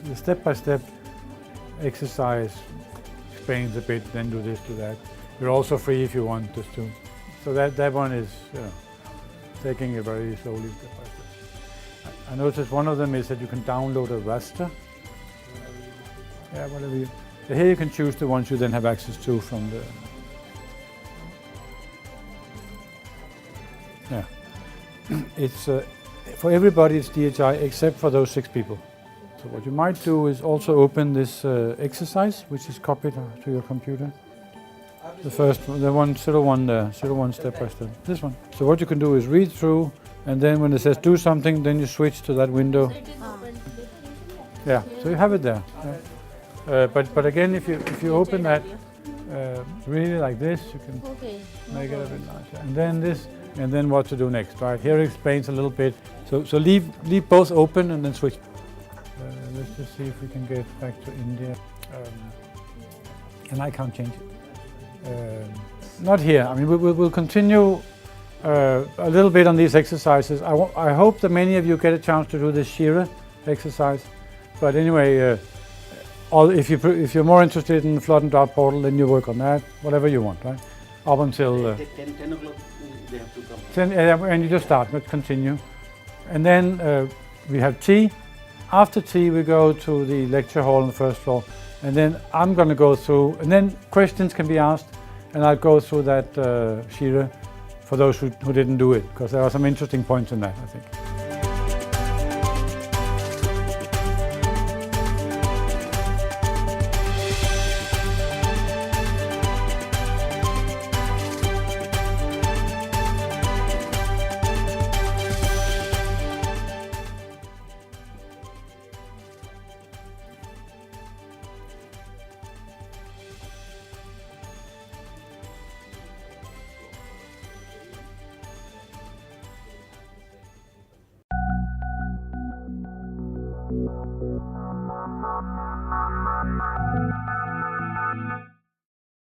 The step-by-step exercise explains a bit, then do this, do that. You're also free if you want just to. So that one is, taking it very slowly, step by step. I noticed one of them is that you can download a raster. Yeah, whatever you. Here you can choose the ones you then have access to from the. Yeah. It's for everybody it's DHI except for those 6 people. So what you might do is also open this exercise, which is copied to your computer. The first one, the 01 there, 01 step by step. This one. So what you can do is read through, and then when it says do something, then you switch to that window. Yeah. So you have it there. Yeah. But again, if you open that really like this, you can make it a bit larger. And then this, and then what to do next, right? Here it explains a little bit. So leave both open and then switch. Let's just see if we can get back to India. And I can't change it. Not here. I mean, we'll continue a little bit on these exercises. I hope that many of you get a chance to do this Shira exercise. But anyway, if you're more interested in the flood and drought portal, then you work on that, whatever you want, right? Up until 10 o'clock they have to come. 10, and you just start. Let's continue. And then we have tea. After tea, we go to the lecture hall on the first floor, and then I'm going to go through, and then questions can be asked, and I'll go through that Shira for those who didn't do it, because there are some interesting points in that, I think.